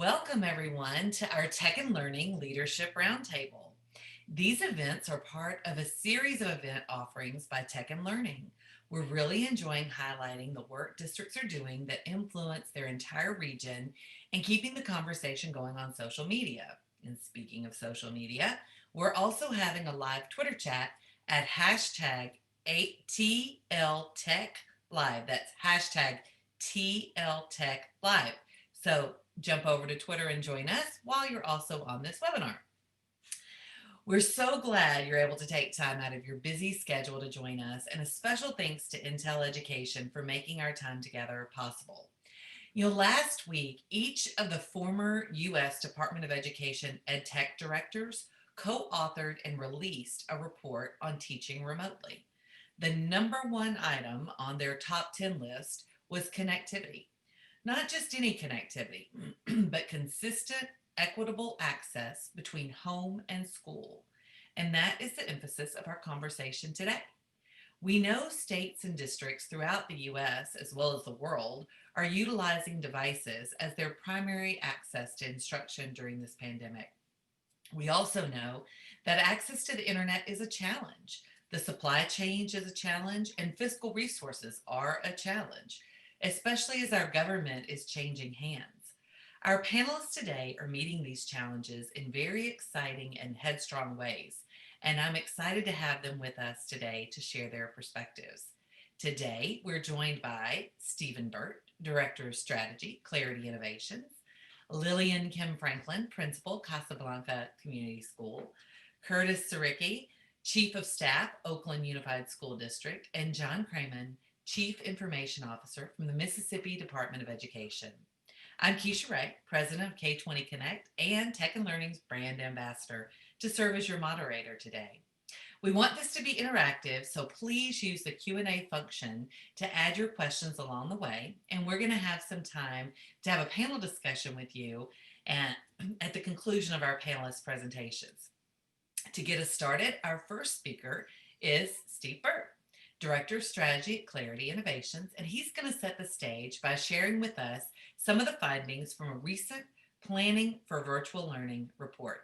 Welcome, everyone, to our Tech and Learning Leadership Roundtable. These events are part of a series of event offerings by Tech and Learning. We're really enjoying highlighting the work districts are doing that influence their entire region and keeping the conversation going on social media. And speaking of social media, we're also having a live Twitter chat at hashtag TLTechLive. That's hashtag TLTechLive. So jump over to Twitter and join us while you're also on this webinar. We're so glad you're able to take time out of your busy schedule to join us, and a special thanks to Intel Education for making our time together possible. Last week, each of the former U.S. Department of Education EdTech directors co-authored and released a report on teaching remotely. The number one item on their top 10 list was connectivity. Not just any connectivity, but consistent, equitable access between home and school. And that is the emphasis of our conversation today. We know states and districts throughout the US, as well as the world, are utilizing devices as their primary access to instruction during this pandemic. We also know that access to the internet is a challenge. The supply chain is a challenge, and fiscal resources are a challenge, especially as our government is changing hands. Our panelists today are meeting these challenges in very exciting and headstrong ways, and I'm excited to have them with us today to share their perspectives. Today, we're joined by Stephen Burt, Director of Strategy, Clarity Innovations, Lillian Kim Franklin, Principal, Casablanca Community School, Curtis Siricki, Chief of Staff, Oakland Unified School District, and John Craman, Chief Information Officer from the Mississippi Department of Education. I'm Keisha Ray, President of K20 Connect and Tech and Learning's brand ambassador, to serve as your moderator today. We want this to be interactive, so please use the Q&A function to add your questions along the way, and we're going to have some time to have a panel discussion with you at the conclusion of our panelists' presentations. To get us started, our first speaker is Steve Burt, Director of Strategy at Clarity Innovations, and he's going to set the stage by sharing with us some of the findings from a recent Planning for Virtual Learning report.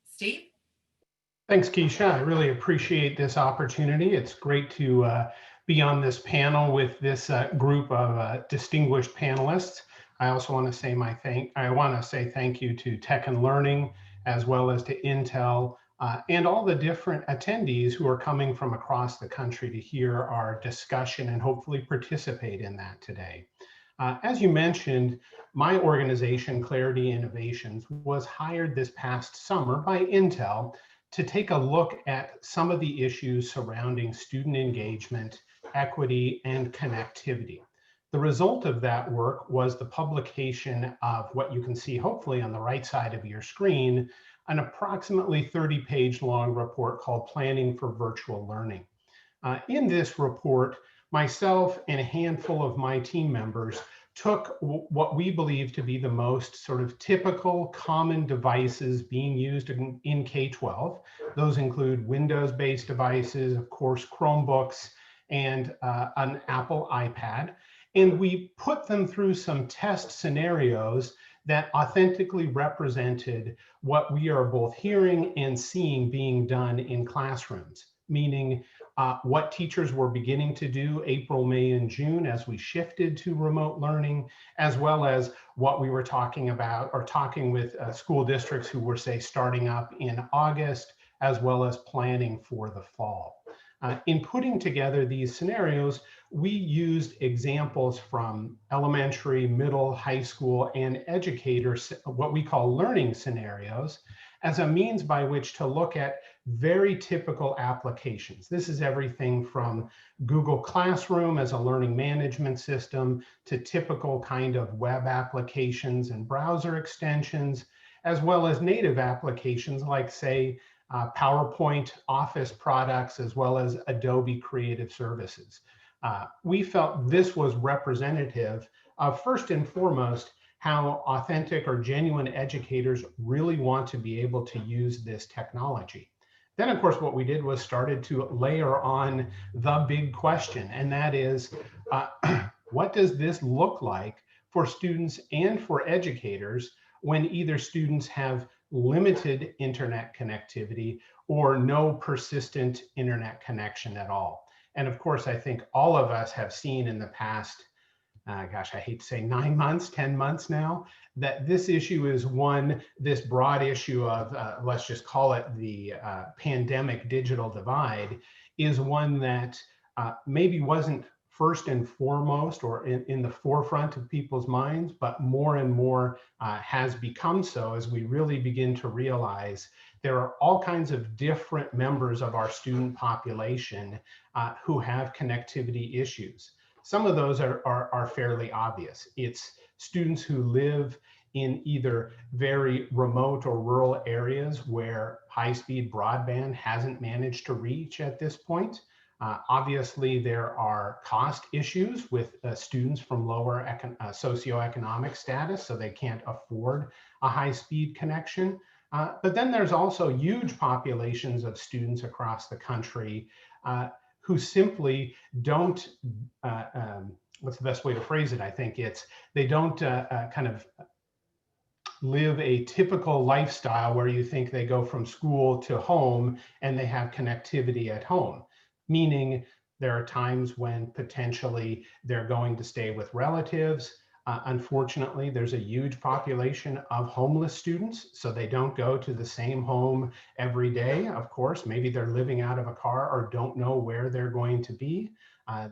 Steve? Thanks, Keisha. I really appreciate this opportunity. It's great to be on this panel with this group of distinguished panelists. I also want to say thank you to Tech and Learning, as well as to Intel, and all the different attendees who are coming from across the country to hear our discussion and hopefully participate in that today. As you mentioned, my organization, Clarity Innovations, was hired this past summer by Intel to take a look at some of the issues surrounding student engagement, equity, and connectivity. The result of that work was the publication of what you can see hopefully on the right side of your screen, an approximately 30-page long report called Planning for Virtual Learning. In this report, myself and a handful of my team members took what we believe to be the most sort of typical common devices being used in K-12. Those include Windows-based devices, of course, Chromebooks, and an Apple iPad. And we put them through some test scenarios that authentically represented what we are both hearing and seeing being done in classrooms, meaning what teachers were beginning to do April, May, and June as we shifted to remote learning, as well as what we were talking about or talking with school districts who were, say, starting up in August, as well as planning for the fall. In putting together these scenarios, we used examples from elementary, middle, high school, and educators, what we call learning scenarios, as a means by which to look at very typical applications. This is everything from Google Classroom as a learning management system to typical kind of web applications and browser extensions, as well as native applications like, say, PowerPoint, Office products, as well as Adobe Creative Services. We felt this was representative of, first and foremost, how authentic or genuine educators really want to be able to use this technology. Then, of course, what we did was started to layer on the big question, and that is, what does this look like for students and for educators when either students have limited internet connectivity or no persistent internet connection at all. And of course, I think all of us have seen in the past, gosh, I hate to say 9 months, 10 months now, that this issue is one, this broad issue of, let's just call it the pandemic digital divide, is one that maybe wasn't first and foremost or in the forefront of people's minds, but more and more has become so as we really begin to realize there are all kinds of different members of our student population who have connectivity issues. Some of those are fairly obvious. It's students who live in either very remote or rural areas where high-speed broadband hasn't managed to reach at this point. Obviously, there are cost issues with students from lower socioeconomic status, so they can't afford a high-speed connection. But then there's also huge populations of students across the country who simply don't, what's the best way to phrase it? I think it's, they don't kind of live a typical lifestyle where you think they go from school to home and they have connectivity at home. Meaning there are times when potentially they're going to stay with relatives. Unfortunately, there's a huge population of homeless students, so they don't go to the same home every day. Of course, maybe they're living out of a car or don't know where they're going to be.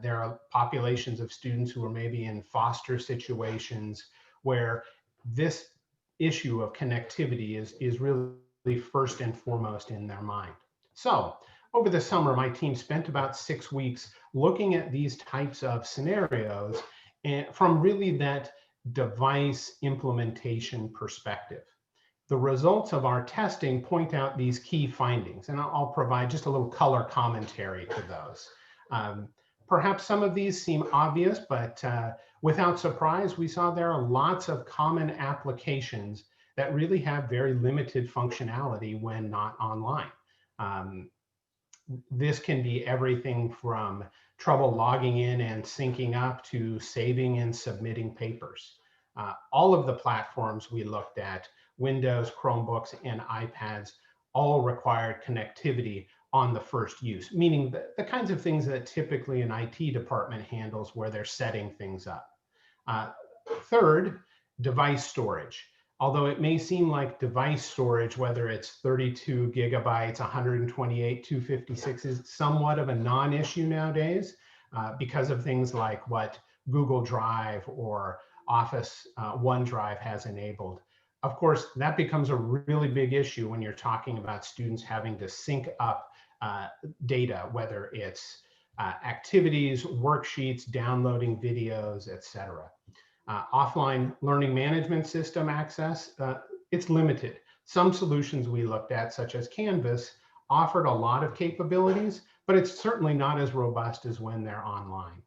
There are populations of students who are maybe in foster situations where this issue of connectivity is really first and foremost in their mind. So over the summer, my team spent about 6 weeks looking at these types of scenarios and from really that device implementation perspective. The results of our testing point out these key findings, and I'll provide just a little color commentary to those. Perhaps some of these seem obvious, but without surprise, we saw there are lots of common applications that really have very limited functionality when not online. This can be everything from trouble logging in and syncing up to saving and submitting papers. All of the platforms we looked at, Windows, Chromebooks, and iPads, all required connectivity on the first use, meaning the kinds of things that typically an IT department handles where they're setting things up. Third, device storage. Although it may seem like device storage, whether it's 32 gigabytes, 128, 256, is somewhat of a non-issue nowadays because of things like what Google Drive or Office OneDrive has enabled. Of course, that becomes a really big issue when you're talking about students having to sync up data, whether it's activities, worksheets, downloading videos, etc. Offline learning management system access, it's limited. Some solutions we looked at, such as Canvas, offered a lot of capabilities, but it's certainly not as robust as when they're online.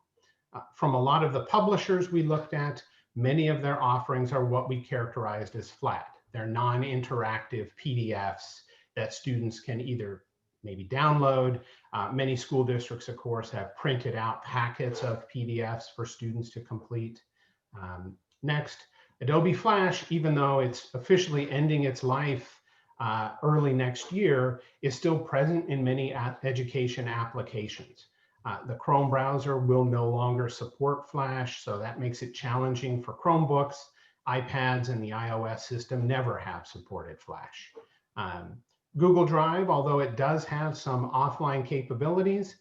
From a lot of the publishers we looked at, many of their offerings are what we characterized as flat. They're non-interactive PDFs that students can either maybe download. Many school districts, of course, have printed out packets of PDFs for students to complete. Next, Adobe Flash, even though it's officially ending its life early next year, is still present in many education applications. The Chrome browser will no longer support Flash, so that makes it challenging for Chromebooks. iPads and the iOS system never have supported Flash. Google Drive, although it does have some offline capabilities,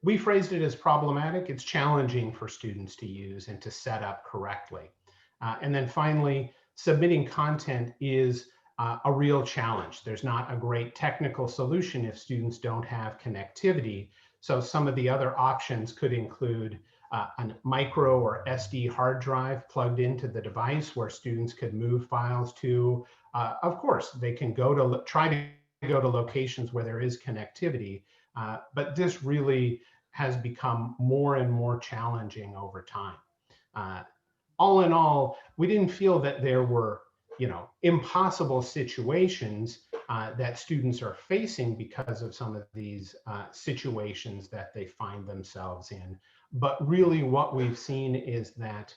we phrased it as problematic. It's challenging for students to use and to set up correctly. And then finally, submitting content is a real challenge. There's not a great technical solution if students don't have connectivity. So some of the other options could include a micro or SD hard drive plugged into the device where students could move files to. Of course, they can try to go to locations where there is connectivity, but this really has become more and more challenging over time. All in all, we didn't feel that there were, impossible situations that students are facing because of some of these situations that they find themselves in. But really what we've seen is that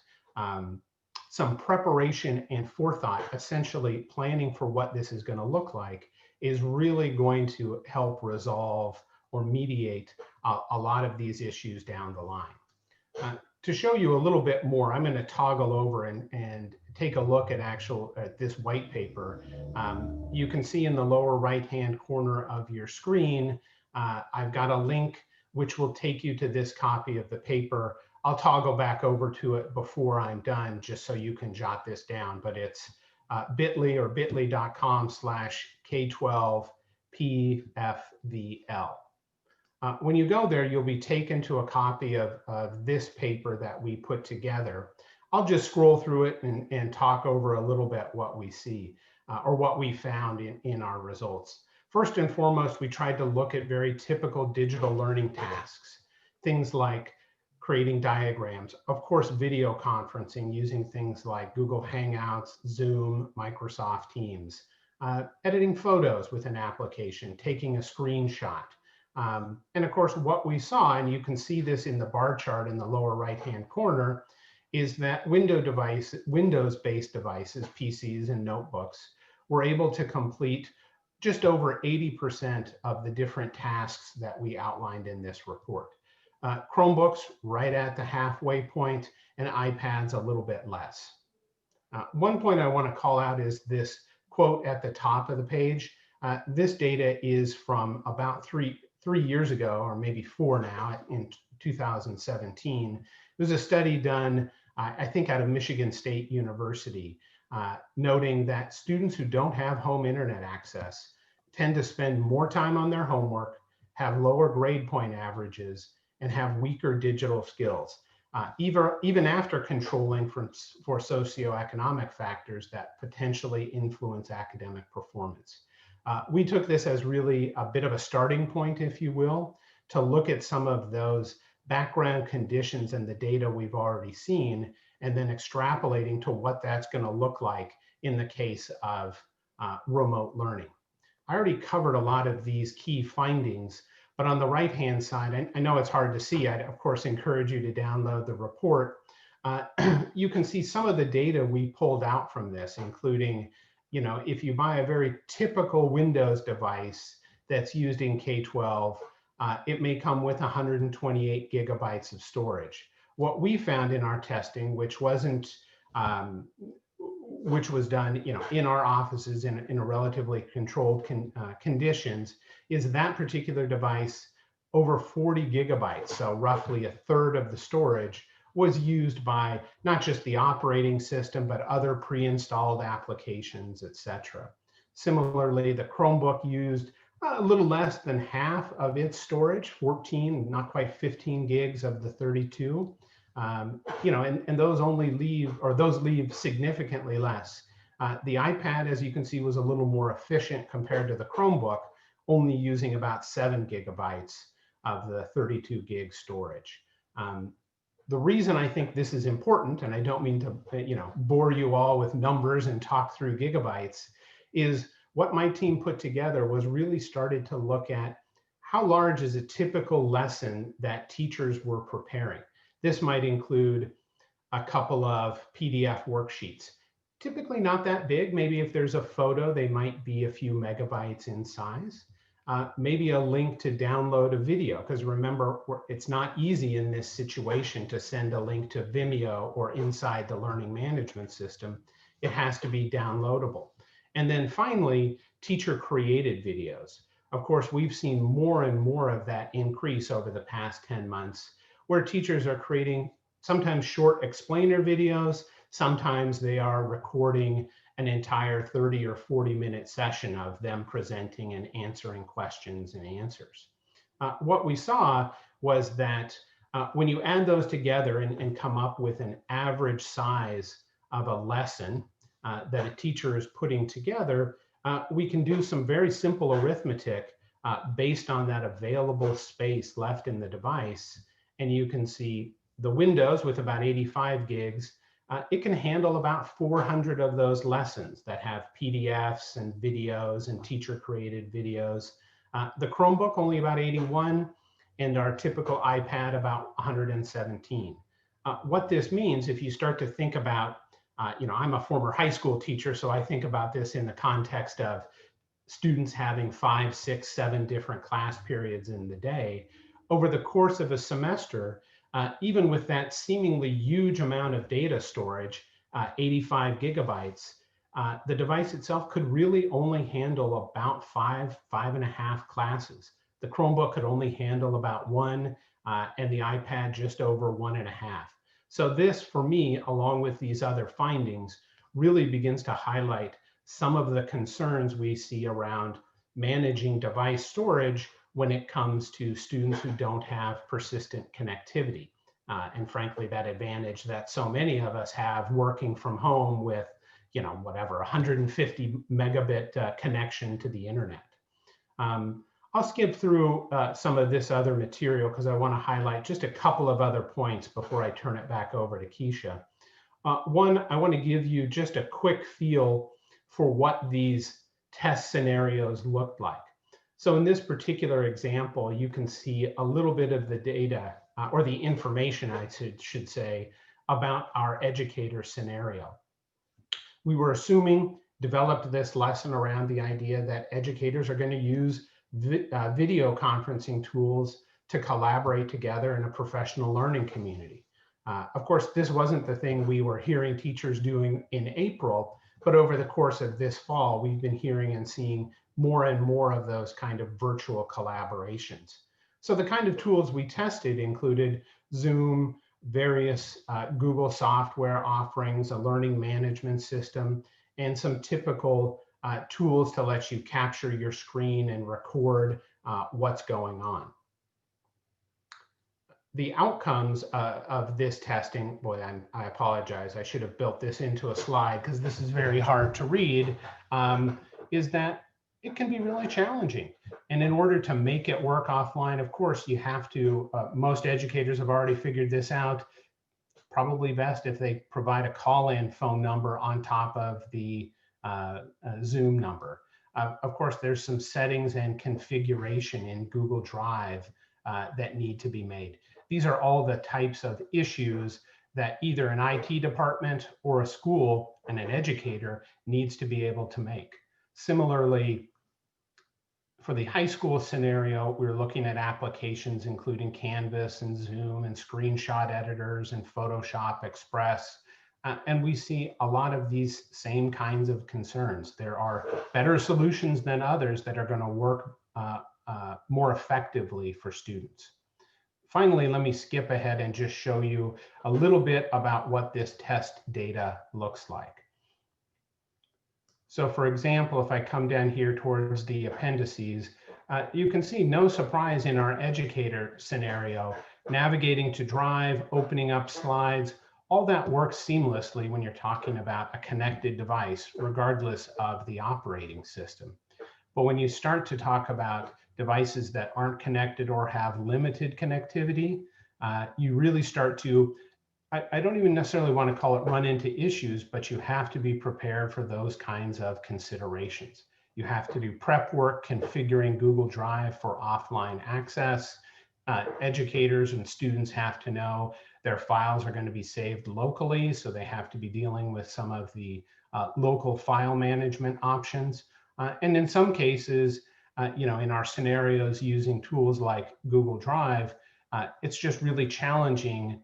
some preparation and forethought, essentially planning for what this is going to look like, is really going to help resolve or mediate a lot of these issues down the line. To show you a little bit more, I'm going to toggle over and take a look at this white paper. You can see in the lower right-hand corner of your screen, I've got a link which will take you to this copy of the paper. I'll toggle back over to it before I'm done, just so you can jot this down, but it's bit.ly or bit.ly/K12PFVL. When you go there, you'll be taken to a copy of this paper that we put together. I'll just scroll through it and talk over a little bit what we see or what we found in our results. First and foremost, we tried to look at very typical digital learning tasks, things like creating diagrams, of course, video conferencing using things like Google Hangouts, Zoom, Microsoft Teams, editing photos with an application, taking a screenshot. And of course, what we saw, and you can see this in the bar chart in the lower right-hand corner, is that Windows-based devices, PCs and notebooks, were able to complete just over 80% of the different tasks that we outlined in this report. Chromebooks right at the halfway point, and iPads a little bit less. One point I want to call out is this quote at the top of the page. This data is from about three years ago, or maybe 4 now, in 2017. It was a study done, I think, out of Michigan State University, noting that students who don't have home internet access tend to spend more time on their homework, have lower grade point averages, and have weaker digital skills, even after controlling for socioeconomic factors that potentially influence academic performance. We took this as really a bit of a starting point, if you will, to look at some of those background conditions and the data we've already seen, and then extrapolating to what that's going to look like in the case of remote learning. I already covered a lot of these key findings, but on the right-hand side, I know it's hard to see. I'd, of course, encourage you to download the report. You can see some of the data we pulled out from this, including, if you buy a very typical Windows device that's used in K-12, it may come with 128 gigabytes of storage. What we found in our testing, which was done, in our offices in a relatively controlled conditions, is that particular device over 40 gigabytes, so roughly a third of the storage, was used by not just the operating system, but other pre-installed applications, etc. Similarly, the Chromebook used a little less than half of its storage, 14, not quite 15 gigs of the 32. And those leave significantly less. The iPad, as you can see, was a little more efficient compared to the Chromebook, only using about 7 gigabytes of the 32 gig storage. The reason I think this is important, and I don't mean to bore you all with numbers and talk through gigabytes, is what my team put together was really started to look at how large is a typical lesson that teachers were preparing. This might include a couple of PDF worksheets, typically not that big. Maybe if there's a photo, they might be a few megabytes in size. Maybe a link to download a video, because remember, it's not easy in this situation to send a link to Vimeo or inside the learning management system. It has to be downloadable. And then finally, teacher created videos. Of course, we've seen more and more of that increase over the past 10 months, where teachers are creating sometimes short explainer videos, sometimes they are recording an entire 30 or 40-minute session of them presenting and answering questions and answers. What we saw was that when you add those together and come up with an average size of a lesson that a teacher is putting together, we can do some very simple arithmetic based on that available space left in the device. And you can see the Windows with about 85 gigs, it can handle about 400 of those lessons that have PDFs and videos and teacher created videos. The Chromebook only about 81, and our typical iPad about 117. What this means, if you start to think about I'm a former high school teacher, so I think about this in the context of students having 5, 6, 7 different class periods in the day. Over the course of a semester, even with that seemingly huge amount of data storage, 85 gigabytes, the device itself could really only handle about 5.5 classes. The Chromebook could only handle about 1, and the iPad just over 1.5. So this, for me, along with these other findings, really begins to highlight some of the concerns we see around managing device storage when it comes to students who don't have persistent connectivity. And frankly, that advantage that so many of us have working from home with, whatever, 150 megabit connection to the internet. I'll skip through some of this other material because I want to highlight just a couple of other points before I turn it back over to Keisha. One, I want to give you just a quick feel for what these test scenarios looked like. So in this particular example, you can see a little bit of the data or the information, I should say, about our educator scenario. We were developed this lesson around the idea that educators are going to use video conferencing tools to collaborate together in a professional learning community. Of course, this wasn't the thing we were hearing teachers doing in April, but over the course of this fall, we've been hearing and seeing more and more of those kind of virtual collaborations. So the kind of tools we tested included Zoom, various Google software offerings, a learning management system, and some typical tools to let you capture your screen and record what's going on. The outcomes of this testing, boy, I apologize, I should have built this into a slide because this is very hard to read, is that it can be really challenging. And in order to make it work offline, of course, you have to, most educators have already figured this out, probably best if they provide a call-in phone number on top of the Zoom number. Of course, there's some settings and configuration in Google Drive that need to be made. These are all the types of issues that either an IT department or a school and an educator needs to be able to make. Similarly, for the high school scenario, we're looking at applications including Canvas and Zoom and screenshot editors and Photoshop Express. And we see a lot of these same kinds of concerns. There are better solutions than others that are going to work more effectively for students. Finally, let me skip ahead and just show you a little bit about what this test data looks like. So for example, if I come down here towards the appendices, you can see no surprise in our educator scenario, navigating to Drive, opening up slides, all that works seamlessly when you're talking about a connected device, regardless of the operating system. But when you start to talk about devices that aren't connected or have limited connectivity, you really start to, I don't even necessarily want to call it run into issues, but you have to be prepared for those kinds of considerations. You have to do prep work configuring Google Drive for offline access. Educators and students have to know their files are going to be saved locally, so they have to be dealing with some of the local file management options. And in some cases, in our scenarios using tools like Google Drive, it's just really challenging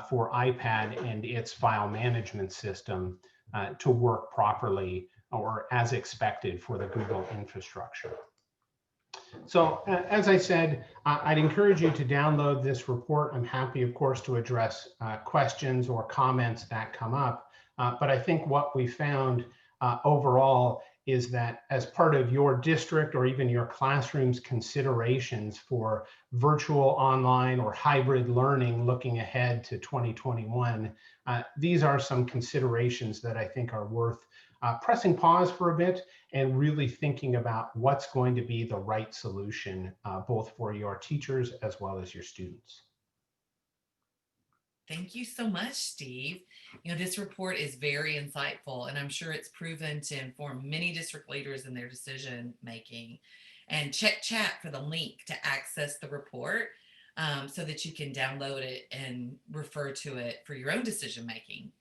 for iPad and its file management system to work properly or as expected for the Google infrastructure. So as I said, I'd encourage you to download this report. I'm happy, of course, to address questions or comments that come up. But I think what we found overall is that as part of your district or even your classroom's considerations for virtual, online, or hybrid learning looking ahead to 2021, these are some considerations that I think are worth pressing pause for a bit and really thinking about what's going to be the right solution, both for your teachers as well as your students. Thank you so much, Steve. This report is very insightful, and I'm sure it's proven to inform many district leaders in their decision making. And check chat for the link to access the report so that you can download it and refer to it for your own decision making.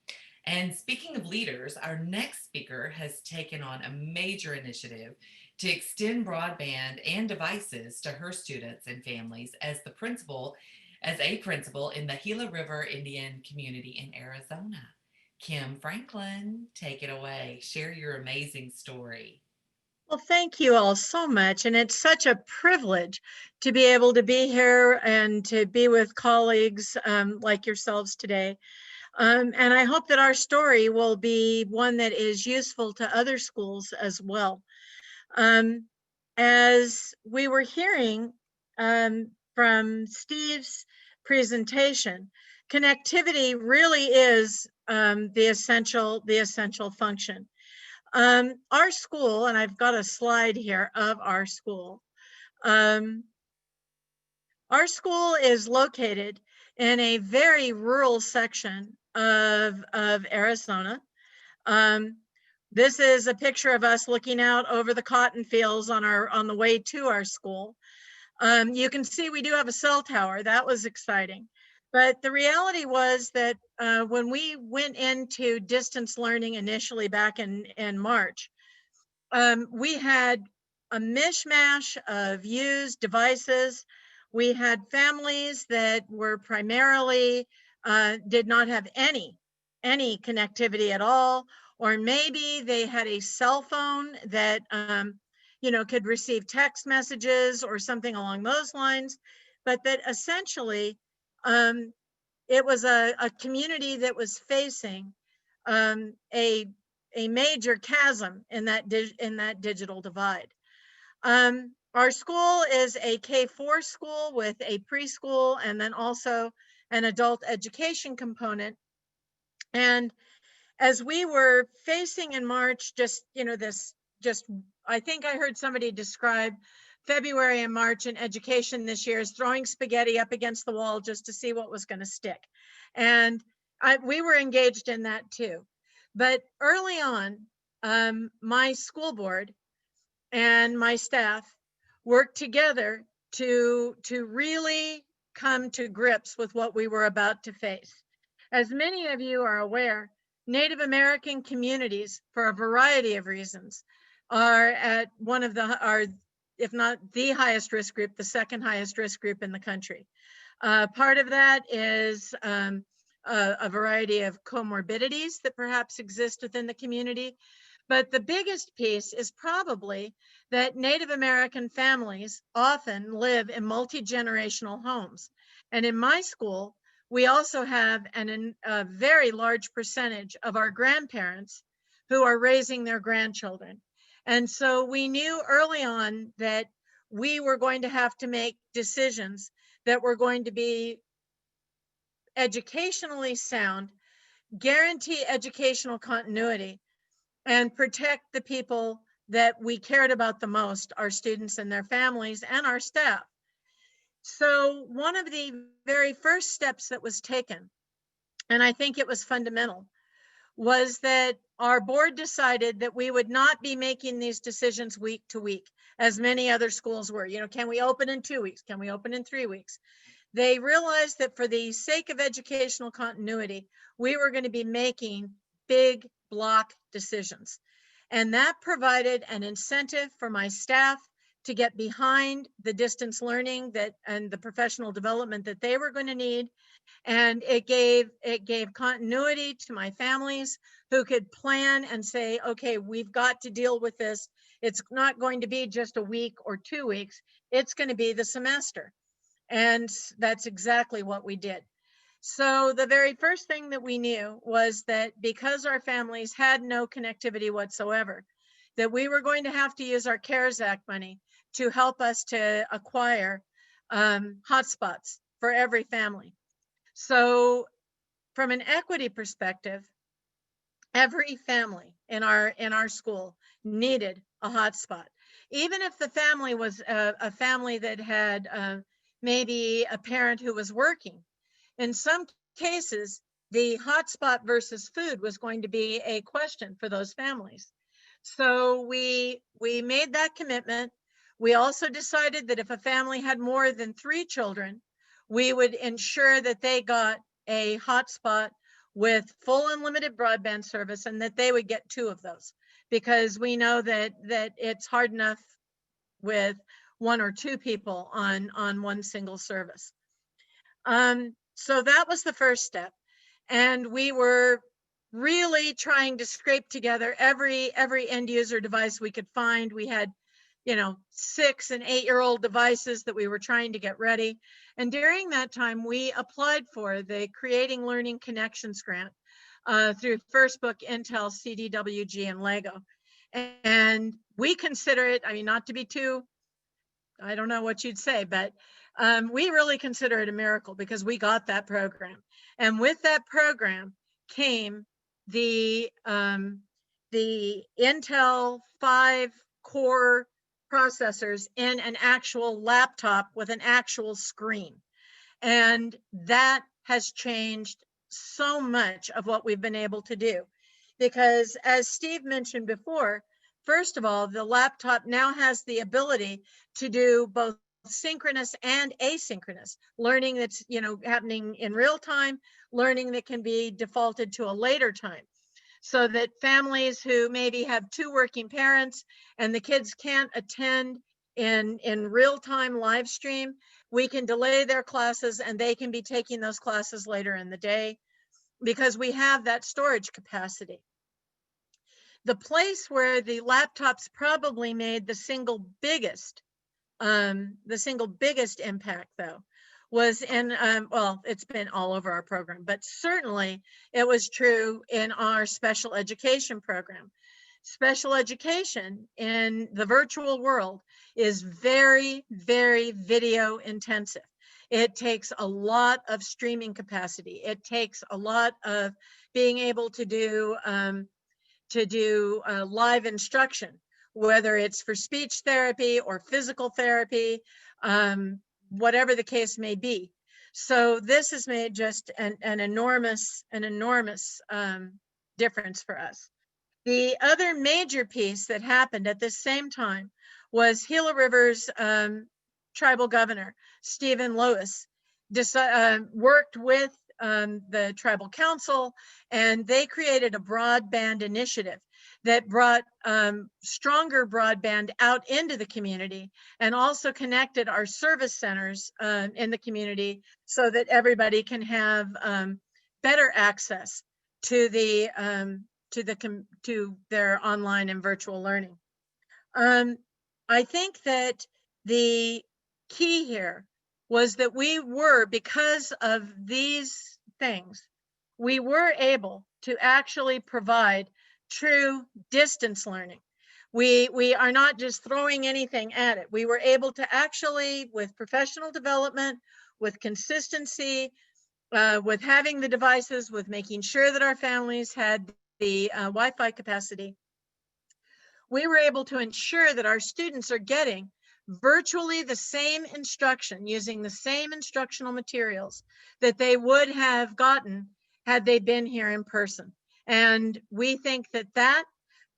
And speaking of leaders, our next speaker has taken on a major initiative to extend broadband and devices to her students and families as a principal in the Gila River Indian community in Arizona. Kim Franklin, take it away. Share your amazing story. Well, thank you all so much. And it's such a privilege to be able to be here and to be with colleagues like yourselves today. And I hope that our story will be one that is useful to other schools as well. As we were hearing from Steve's presentation, connectivity really is the essential function. Our school, and I've got a slide here of our school. Our school is located in a very rural section of Arizona. This is a picture of us looking out over the cotton fields on the way to our school. You can see we do have a cell tower. That was exciting. But the reality was that when we went into distance learning initially back in March, we had a mishmash of used devices. We had families that were primarily did not have any connectivity at all, or maybe they had a cell phone that could receive text messages or something along those lines, but that essentially it was a community that was facing a major chasm in that digital divide. Our school is a K-4 school with a preschool and then also an adult education component. And as we were facing in March, I think I heard somebody describe February and March in education this year as throwing spaghetti up against the wall just to see what was going to stick. And we were engaged in that too. But early on, my school board and my staff worked together to really come to grips with what we were about to face. As many of you are aware, Native American communities, for a variety of reasons, are at one of if not the highest risk group, the second highest risk group in the country. Part of that is a variety of comorbidities that perhaps exist within the community. But the biggest piece is probably that Native American families often live in multi-generational homes. And in my school, we also have a very large percentage of our grandparents who are raising their grandchildren. And so we knew early on that we were going to have to make decisions that were going to be educationally sound, guarantee educational continuity, and protect the people that we cared about the most, our students and their families and our staff. So one of the very first steps that was taken, and I think it was fundamental, was that our board decided that we would not be making these decisions week to week, as many other schools were. Can we open in 2 weeks? Can we open in 3 weeks? They realized that for the sake of educational continuity, we were going to be making big block decisions. And that provided an incentive for my staff to get behind the distance learning and the professional development that they were going to need. And it gave continuity to my families who could plan and say, okay, we've got to deal with this. It's not going to be just a week or 2 weeks. It's going to be the semester. And that's exactly what we did. So the very first thing that we knew was that because our families had no connectivity whatsoever, that we were going to have to use our CARES Act money to help us to acquire hotspots for every family. So from an equity perspective, every family in our school needed a hotspot. Even if the family was a family that had maybe a parent who was working, in some cases, the hotspot versus food was going to be a question for those families. So we made that commitment. We also decided that if a family had more than 3 children, we would ensure that they got a hotspot with full unlimited broadband service, and that they would get 2 of those, because we know that it's hard enough with 1 or 2 people on one single service. So that was the first step. And we were really trying to scrape together every end user device we could find. We had, 6 and 8-year-old devices that we were trying to get ready. And during that time, we applied for the Creating Learning Connections grant through First Book, Intel, CDWG, and Lego. And we consider it, I mean, not to be too, I don't know what you'd say, but we really consider it a miracle because we got that program. And with that program came the Intel 5 core processors in an actual laptop with an actual screen. And that has changed so much of what we've been able to do. Because as Steve mentioned before, first of all, the laptop now has the ability to do both synchronous and asynchronous learning that's, happening in real time, learning that can be defaulted to a later time. So that families who maybe have 2 working parents and the kids can't attend in real-time live stream, we can delay their classes and they can be taking those classes later in the day because we have that storage capacity. The place where the laptops probably made the single biggest impact, though, was in, well, it's been all over our program, but certainly it was true in our special education program. Special education in the virtual world is very, very video intensive. It takes a lot of streaming capacity. It takes a lot of being able to do live instruction, whether it's for speech therapy or physical therapy, whatever the case may be. So this has made just an enormous difference for us. The other major piece that happened at the same time was Gila River's tribal governor, Stephen Lewis, worked with the tribal council, and they created a broadband initiative that brought stronger broadband out into the community and also connected our service centers in the community so that everybody can have better access to their online and virtual learning. I think that the key here was that because of these things, we were able to actually provide true distance learning. We are not just throwing anything at it. We were able to actually, with professional development, with consistency, with having the devices, with making sure that our families had the Wi-Fi capacity, we were able to ensure that our students are getting virtually the same instruction using the same instructional materials that they would have gotten had they been here in person. And we think that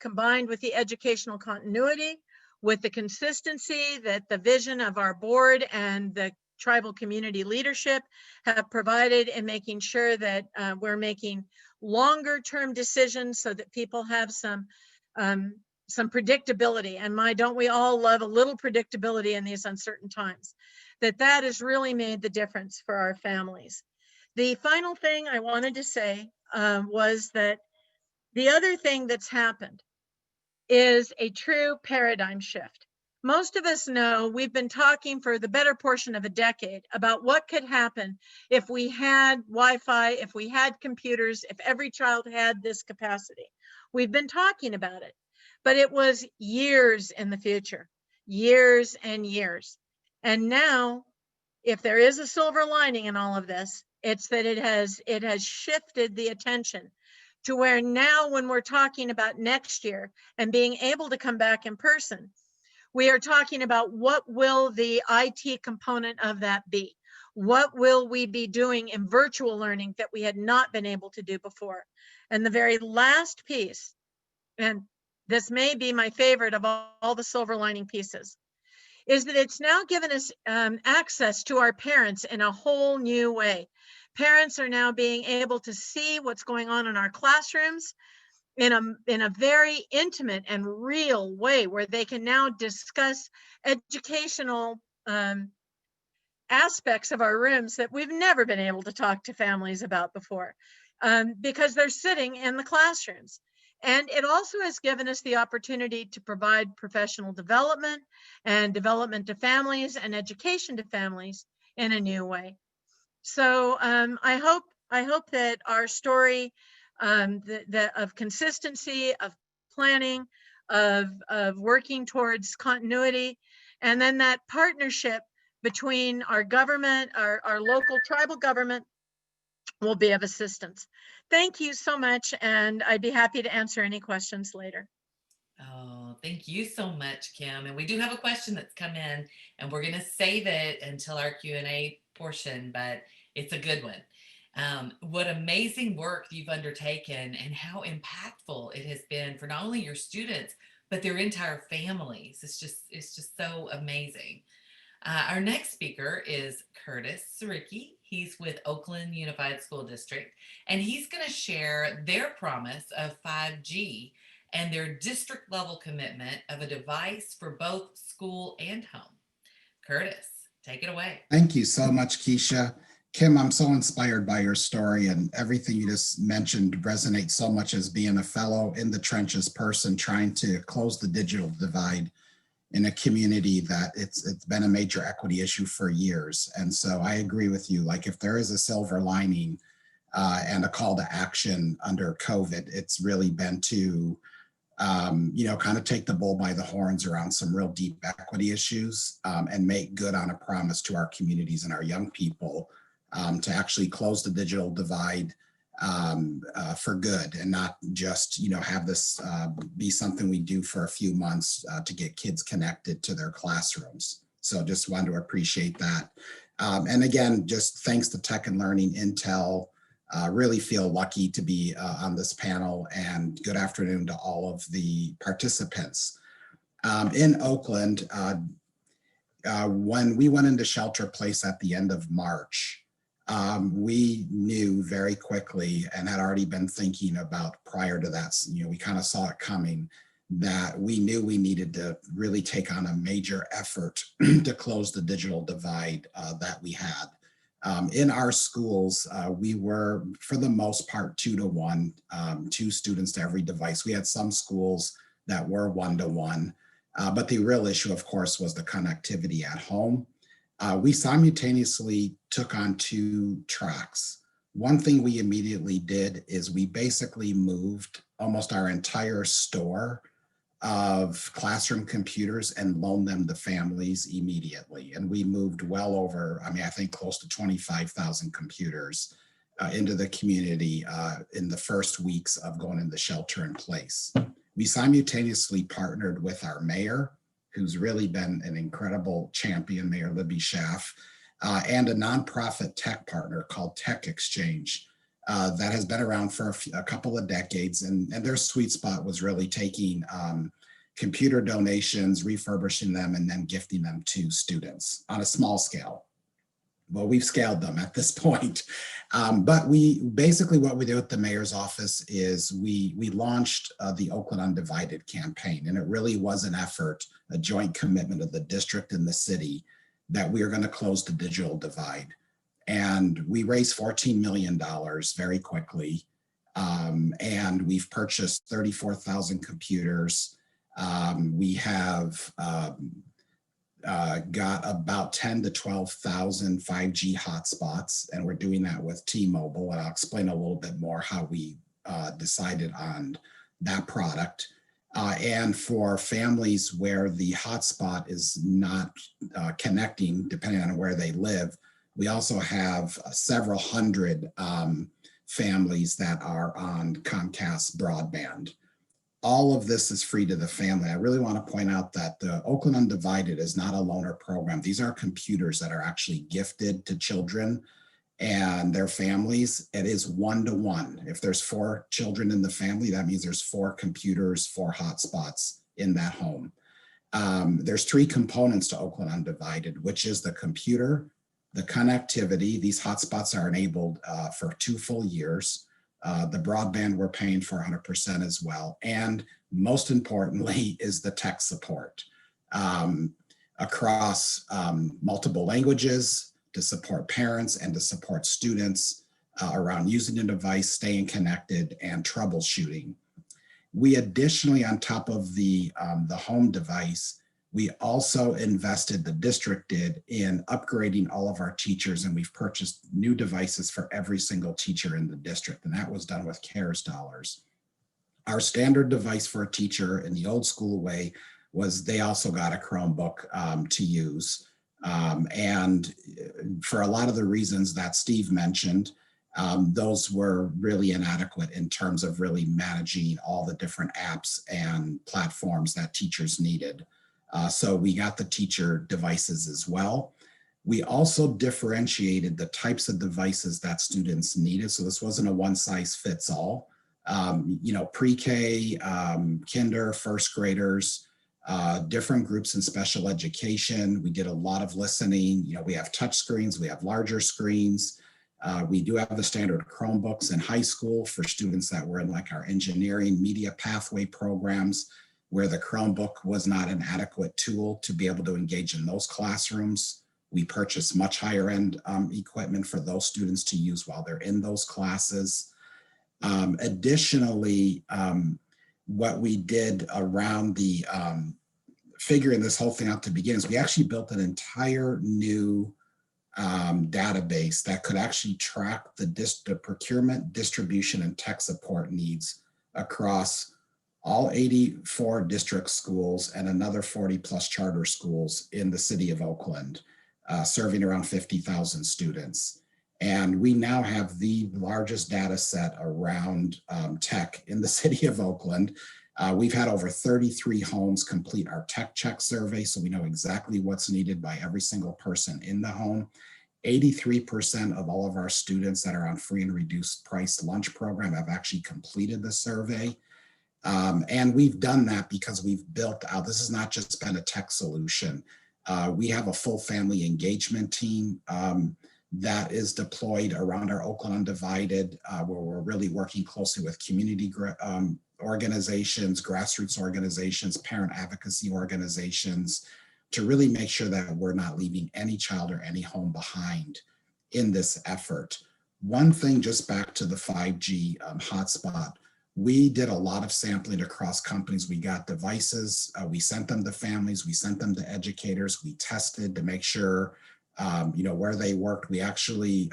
combined with the educational continuity, with the consistency that the vision of our board and the tribal community leadership have provided in making sure that we're making longer term decisions so that people have some predictability. And don't we all love a little predictability in these uncertain times? That has really made the difference for our families. The final thing I wanted to say was that the other thing that's happened is a true paradigm shift. Most of us know we've been talking for the better portion of a decade about what could happen if we had Wi-Fi, if we had computers, if every child had this capacity. We've been talking about it, but it was years in the future, years and years. And now, if there is a silver lining in all of this, it's that it has shifted the attention to where now when we're talking about next year and being able to come back in person, we are talking about what will the IT component of that be? What will we be doing in virtual learning that we had not been able to do before? And the very last piece, and this may be my favorite of all the silver lining pieces, is that it's now given us access to our parents in a whole new way. Parents are now being able to see what's going on in our classrooms in a very intimate and real way, where they can now discuss educational aspects of our rooms that we've never been able to talk to families about before, because they're sitting in the classrooms. And it also has given us the opportunity to provide professional development and development to families and education to families in a new way. So I hope that our story of consistency, of planning, of working towards continuity, and then that partnership between our government, our local tribal government, will be of assistance. Thank you so much, and I'd be happy to answer any questions later. Oh, thank you so much, Kim. And we do have a question that's come in, and we're going to save it until our Q&A portion, but it's a good one. What amazing work you've undertaken, and how impactful it has been for not only your students, but their entire families. It's just so amazing. Our next speaker is Curtis Siricki. He's with Oakland Unified School District, and he's going to share their promise of 5G and their district level commitment of a device for both school and home. Curtis, take it away. Thank you so much, Keisha. Kim, I'm so inspired by your story, and everything you just mentioned resonates so much as being a fellow in the trenches person trying to close the digital divide in a community that it's been a major equity issue for years. And so I agree with you. Like, if there is a silver lining and a call to action under COVID, it's really been to kind of take the bull by the horns around some real deep equity issues and make good on a promise to our communities and our young people to actually close the digital divide for good, and not just, have this be something we do for a few months to get kids connected to their classrooms. So just wanted to appreciate that. And again, just thanks to Tech and Learning Intel. Really feel lucky to be on this panel, and good afternoon to all of the participants. In Oakland, when we went into shelter in place at the end of March, we knew very quickly, and had already been thinking about prior to that, we kind of saw it coming, that we knew we needed to really take on a major effort to close the digital divide that we had. In our schools, we were, for the most part, 2-to-1, 2 students to every device. We had some schools that were 1-to-1, but the real issue, of course, was the connectivity at home. We simultaneously took on 2 tracks. One thing we immediately did is we basically moved almost our entire store of classroom computers and loaned them to families immediately. And we moved well over, I think close to 25,000 computers into the community in the first weeks of going into shelter in place. We simultaneously partnered with our mayor, who's really been an incredible champion, Mayor Libby Schaaf, and a nonprofit tech partner called Tech Exchange that has been around for a couple of decades. And their sweet spot was really taking computer donations, refurbishing them, and then gifting them to students on a small scale. Well, we've scaled them at this point. But we basically, what we do at the mayor's office is we launched the Oakland Undivided campaign. And it really was an effort, a joint commitment of the district and the city, that we are going to close the digital divide. And we raised $14 million very quickly. And we've purchased 34,000 computers. We have got about 10 to 12,000 5G hotspots, and we're doing that with T-Mobile. And I'll explain a little bit more how we decided on that product. And for families where the hotspot is not connecting, depending on where they live, we also have several hundred families that are on Comcast broadband. All of this is free to the family. I really want to point out that the Oakland Undivided is not a loaner program. These are computers that are actually gifted to children and their families. It is 1-to-1. If there's 4 children in the family, that means there's 4 computers, 4 hotspots in that home. There's three components to Oakland Undivided, which is the computer, the connectivity. These hotspots are enabled for 2 full years. The broadband we're paying for 100% as well. And most importantly is the tech support across multiple languages to support parents and to support students around using the device, staying connected, and troubleshooting. We additionally, on top of the home device, we also invested, the district did, in upgrading all of our teachers, and we've purchased new devices for every single teacher in the district, and that was done with CARES dollars. Our standard device for a teacher in the old school way was they also got a Chromebook to use. And for a lot of the reasons that Steve mentioned, those were really inadequate in terms of really managing all the different apps and platforms that teachers needed. So we got the teacher devices as well. We also differentiated the types of devices that students needed. So this wasn't a one size fits all. Pre-K, kinder, first graders, different groups in special education. We did a lot of listening. We have touch screens, we have larger screens. We do have the standard Chromebooks in high school for students that were in like our engineering media pathway programs, where the Chromebook was not an adequate tool to be able to engage in those classrooms. We purchased much higher end equipment for those students to use while they're in those classes. Additionally, what we did around the figuring this whole thing out to begin is we actually built an entire new database that could actually track the procurement, distribution, and tech support needs across all 84 district schools and another 40 plus charter schools in the city of Oakland, serving around 50,000 students. And we now have the largest data set around tech in the city of Oakland. We've had over 33 homes complete our tech check survey, so we know exactly what's needed by every single person in the home. 83% of all of our students that are on free and reduced price lunch program have actually completed the survey. And we've done that because we've built out, this has not just been a tech solution. We have a full family engagement team that is deployed around our Oakland Undivided, where we're really working closely with community organizations, grassroots organizations, parent advocacy organizations, to really make sure that we're not leaving any child or any home behind in this effort. One thing, just back to the 5G hotspot, we did a lot of sampling across companies. We got devices, we sent them to families, we sent them to educators, we tested to make sure, where they worked. We actually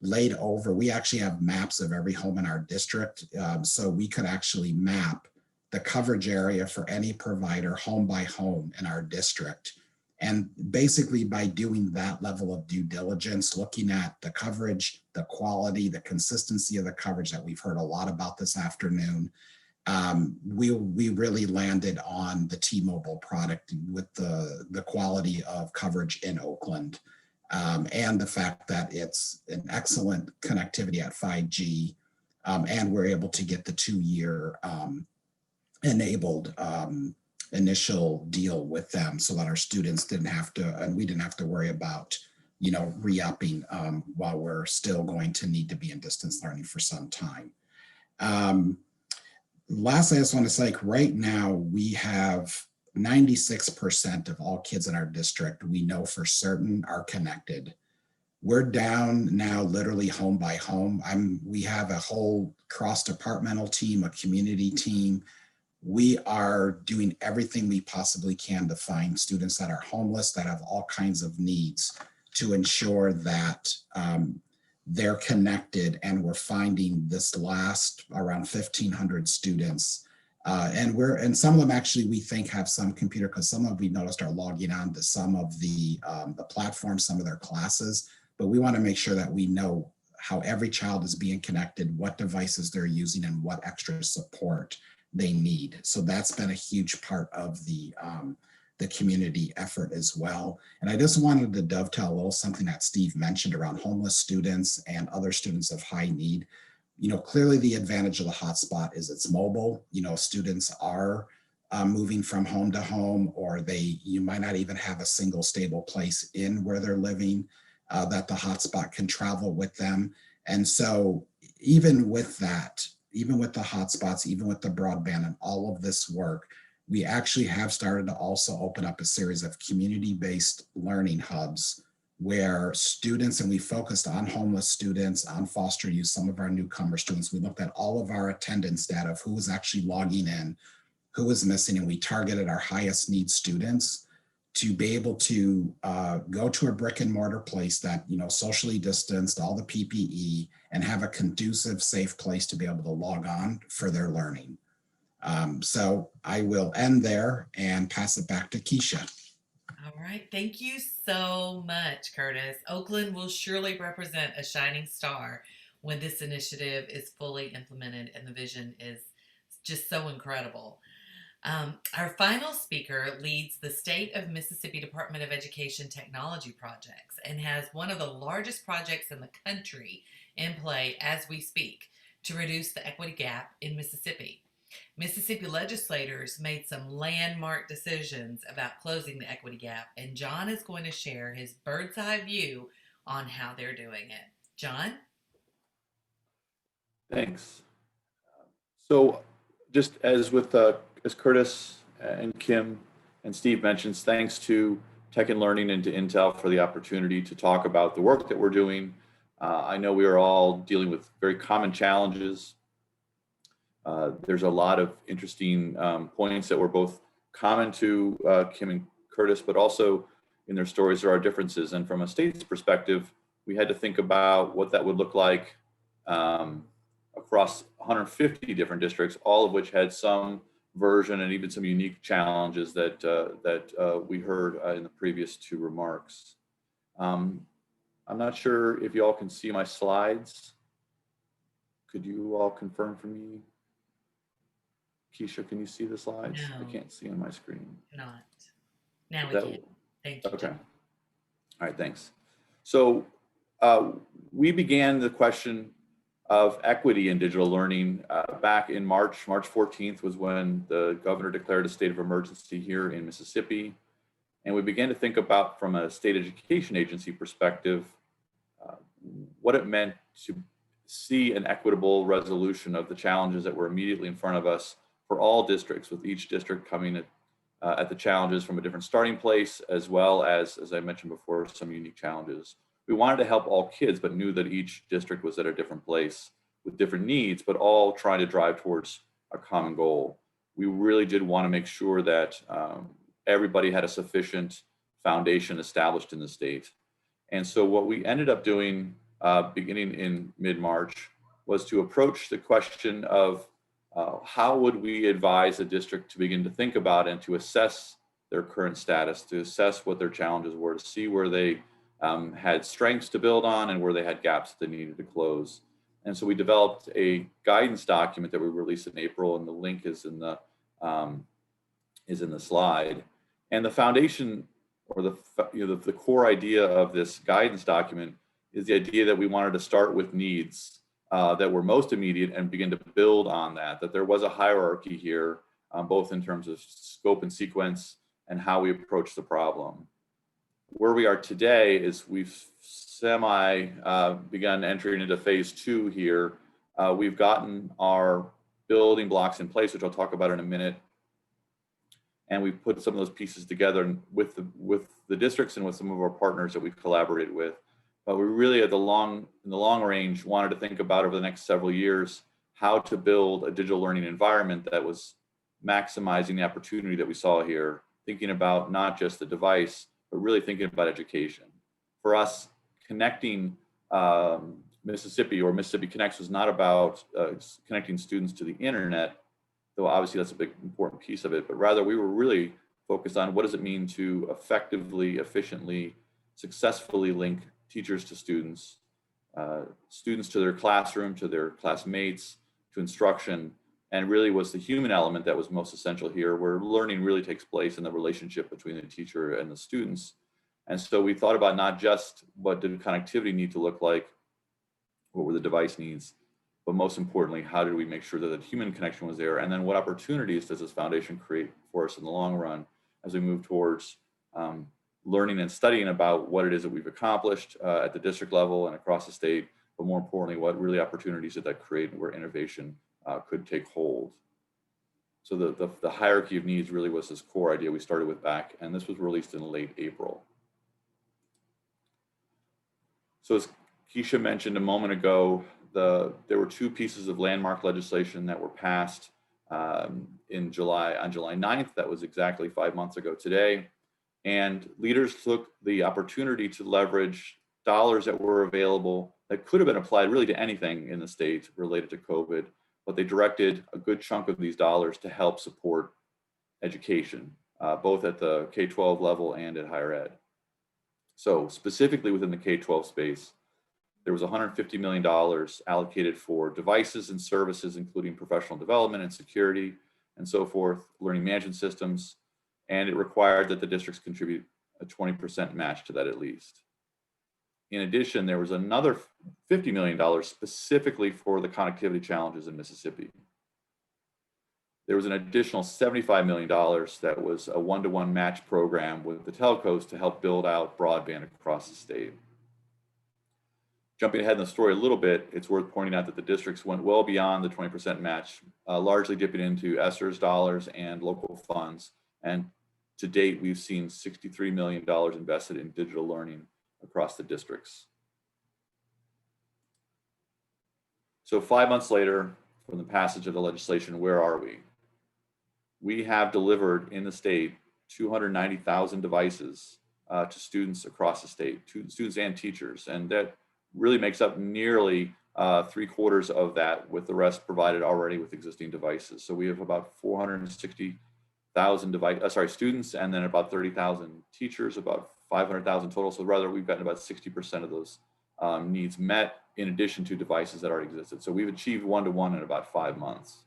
we actually have maps of every home in our district, so we could actually map the coverage area for any provider home by home in our district. And basically by doing that level of due diligence, looking at the coverage, the quality, the consistency of the coverage that we've heard a lot about this afternoon, we really landed on the T-Mobile product with the quality of coverage in Oakland, and the fact that it's an excellent connectivity at 5G, and we're able to get the 2-year enabled initial deal with them, so that our students didn't have to, and we didn't have to worry about, re-upping while we're still going to need to be in distance learning for some time. Lastly, I just want to say, right now we have 96% of all kids in our district we know for certain are connected. We're down now literally home by home. We have a whole cross-departmental team, a community team. We are doing everything we possibly can to find students that are homeless, that have all kinds of needs, to ensure that they're connected. And we're finding this last around 1,500 students. And some of them actually we think have some computer, because some of them we noticed are logging on to some of the platforms, some of their classes. But we want to make sure that we know how every child is being connected, what devices they're using, and what extra support they need. So that's been a huge part of the community effort as well. And I just wanted to dovetail a little something that Steve mentioned around homeless students and other students of high need. Clearly the advantage of the hotspot is it's mobile. Students are moving from home to home, or you might not even have a single stable place in where they're living, that the hotspot can travel with them. And so even with that, even with the hotspots, even with the broadband and all of this work, we actually have started to also open up a series of community-based learning hubs where students, and we focused on homeless students, on foster youth, some of our newcomer students. We looked at all of our attendance data of who was actually logging in, who was missing, and we targeted our highest need students to be able to go to a brick and mortar place that, socially distanced, all the PPE, and have a conducive, safe place to be able to log on for their learning. So I will end there and pass it back to Keisha. All right. Thank you so much, Curtis. Oakland will surely represent a shining star when this initiative is fully implemented, and the vision is just so incredible. Our final speaker leads the State of Mississippi Department of Education technology projects and has one of the largest projects in the country in play as we speak to reduce the equity gap in Mississippi. Mississippi legislators made some landmark decisions about closing the equity gap, and John is going to share his bird's eye view on how they're doing it. John? Thanks. So just as as Curtis and Kim and Steve mentions, thanks to Tech and Learning and to Intel for the opportunity to talk about the work that we're doing. I know we are all dealing with very common challenges. There's a lot of interesting points that were both common to Kim and Curtis, but also in their stories there are differences. And from a state's perspective, we had to think about what that would look like across 150 different districts, all of which had some version and even some unique challenges that we heard in the previous two remarks. I'm not sure if you all can see my slides. Could you all confirm for me? Keisha, can you see the slides? No. I can't see on my screen. Not. Now we That- can. Thank you. Okay. John. All right, thanks. So we began the question of equity in digital learning back in March. March 14th was when the governor declared a state of emergency here in Mississippi. And we began to think about, from a state education agency perspective, what it meant to see an equitable resolution of the challenges that were immediately in front of us for all districts, with each district coming at the challenges from a different starting place, as well as I mentioned before, some unique challenges. We wanted to help all kids, but knew that each district was at a different place with different needs, but all trying to drive towards a common goal. We really did want to make sure that everybody had a sufficient foundation established in the state. And so what we ended up doing beginning in mid-March was to approach the question of how would we advise a district to begin to think about and to assess their current status, to assess what their challenges were, to see where they had strengths to build on and where they had gaps that they needed to close. And so we developed a guidance document that we released in April, and the link is in the slide. And the foundation, or the core idea of this guidance document, is the idea that we wanted to start with needs that were most immediate and begin to build on that, that there was a hierarchy here, both in terms of scope and sequence and how we approach the problem. Where we are today is we've begun entering into phase 2 here. We've gotten our building blocks in place, which I'll talk about in a minute. And we've put some of those pieces together with the districts and with some of our partners that we've collaborated with. But we really, in the long range, wanted to think about over the next several years how to build a digital learning environment that was maximizing the opportunity that we saw here, thinking about not just the device, but really thinking about education. For us, connecting Mississippi, or Mississippi Connects, was not about connecting students to the internet, though obviously that's a big important piece of it, but rather we were really focused on what does it mean to effectively, efficiently, successfully link teachers to students, students to their classroom, to their classmates, to instruction, and really was the human element that was most essential here, where learning really takes place in the relationship between the teacher and the students. And so we thought about not just what did connectivity need to look like, what were the device needs, but most importantly, how did we make sure that the human connection was there? And then what opportunities does this foundation create for us in the long run as we move towards learning and studying about what it is that we've accomplished at the district level and across the state, but more importantly, what really opportunities did that create and where innovation could take hold. So the hierarchy of needs really was this core idea we started with back, and this was released in late April. So as Keisha mentioned a moment ago, there were two pieces of landmark legislation that were passed on July 9th. That was exactly 5 months ago today. And leaders took the opportunity to leverage dollars that were available that could have been applied really to anything in the state related to COVID, but they directed a good chunk of these dollars to help support education, both at the K-12 level and at higher ed. So specifically within the K-12 space, there was $150 million allocated for devices and services, including professional development and security and so forth, learning management systems, and it required that the districts contribute a 20% match to that at least. In addition, there was another $50 million specifically for the connectivity challenges in Mississippi. There was an additional $75 million that was a one-to-one match program with the telcos to help build out broadband across the state. Jumping ahead in the story a little bit, it's worth pointing out that the districts went well beyond the 20% match, largely dipping into ESSER's dollars and local funds. And to date, we've seen $63 million invested in digital learning across the districts. So 5 months later, from the passage of the legislation, where are we? We have delivered in the state 290,000 devices to students across the state, to students and teachers. And that really makes up nearly 3/4 of that, with the rest provided already with existing devices. So we have about 460,000 students, and then about 30,000 teachers, about 500,000 total. So rather, we've gotten about 60% of those needs met, in addition to devices that already existed. So we've achieved one-to-one in about 5 months.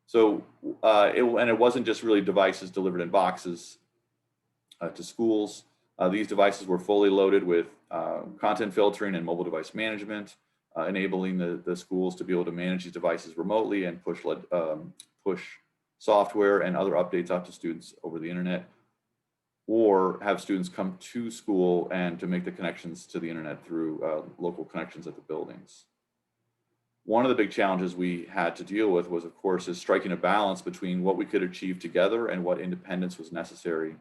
So, it wasn't just really devices delivered in boxes to schools. These devices were fully loaded with content filtering and mobile device management, enabling the schools to be able to manage these devices remotely and push software and other updates out to students over the internet, or have students come to school and to make the connections to the internet through local connections at the buildings. One of the big challenges we had to deal with was, of course, is striking a balance between what we could achieve together and what independence was necessary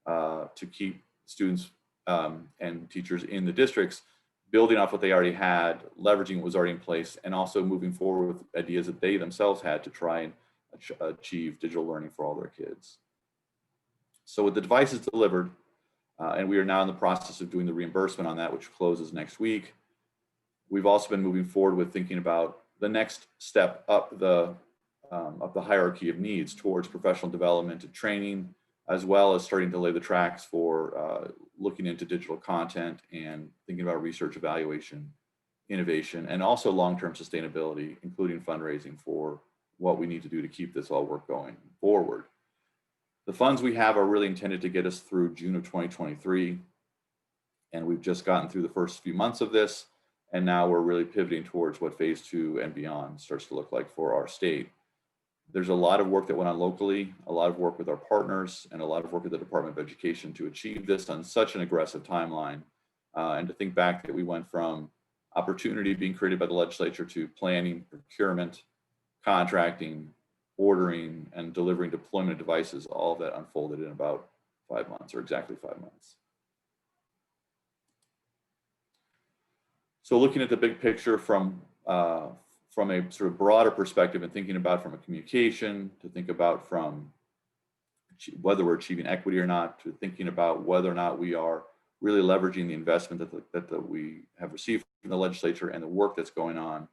to keep students and teachers in the districts building off what they already had, leveraging what was already in place, and also moving forward with ideas that they themselves had to try and achieve digital learning for all their kids. So with the devices delivered, and we are now in the process of doing the reimbursement on that, which closes next week, we've also been moving forward with thinking about the next step up the hierarchy of needs towards professional development and training, as well as starting to lay the tracks for looking into digital content and thinking about research, evaluation, innovation, and also long-term sustainability, including fundraising for what we need to do to keep this all work going forward. The funds we have are really intended to get us through June of 2023, and we've just gotten through the first few months of this, and now we're really pivoting towards what phase 2 and beyond starts to look like for our state. There's a lot of work that went on locally, a lot of work with our partners, and a lot of work with the Department of Education to achieve this on such an aggressive timeline. And to think back that we went from opportunity being created by the legislature to planning, procurement, contracting, ordering, and delivering deployment of devices, all of that unfolded in about 5 months, or exactly 5 months. So looking at the big picture from a sort of broader perspective, and thinking about from a communication, to think about from whether we're achieving equity or not, to thinking about whether or not we are really leveraging the investment that we have received from the legislature and the work that's going on.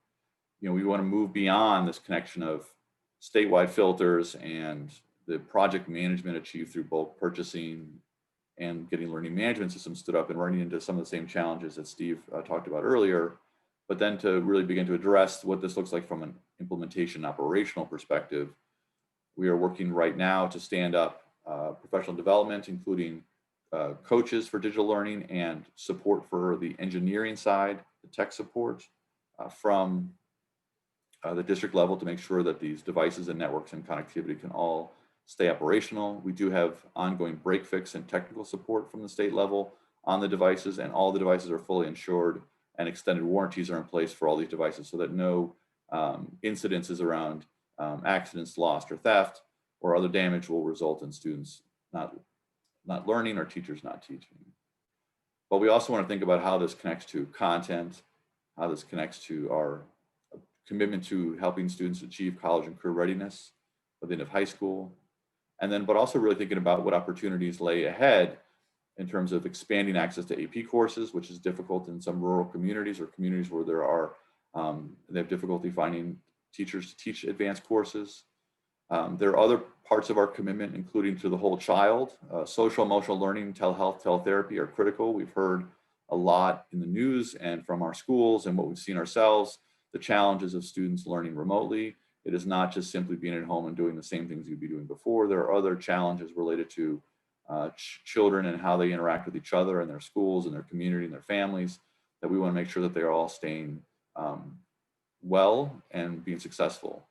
You know, we want to move beyond this connection of statewide filters and the project management achieved through bulk purchasing and getting learning management systems stood up and running into some of the same challenges that Steve talked about earlier, but then to really begin to address what this looks like from an implementation operational perspective. We are working right now to stand up professional development, including coaches for digital learning and support for the engineering side, the tech support from the district level, to make sure that these devices and networks and connectivity can all stay operational. We do have ongoing break fix and technical support from the state level on the devices, and all the devices are fully insured, and extended warranties are in place for all these devices so that no incidences around accidents, lost, or theft, or other damage will result in students not learning or teachers not teaching. But we also want to think about how this connects to content, how this connects to our commitment to helping students achieve college and career readiness by the end of high school. And then, but also really thinking about what opportunities lay ahead in terms of expanding access to AP courses, which is difficult in some rural communities or communities where they have difficulty finding teachers to teach advanced courses. There are other parts of our commitment, including to the whole child. Social emotional learning, telehealth, teletherapy are critical. We've heard a lot in the news and from our schools and what we've seen ourselves, the challenges of students learning remotely. It is not just simply being at home and doing the same things you'd be doing before. There are other challenges related to children and how they interact with each other and their schools and their community and their families that we want to make sure that they're all staying well and being successful.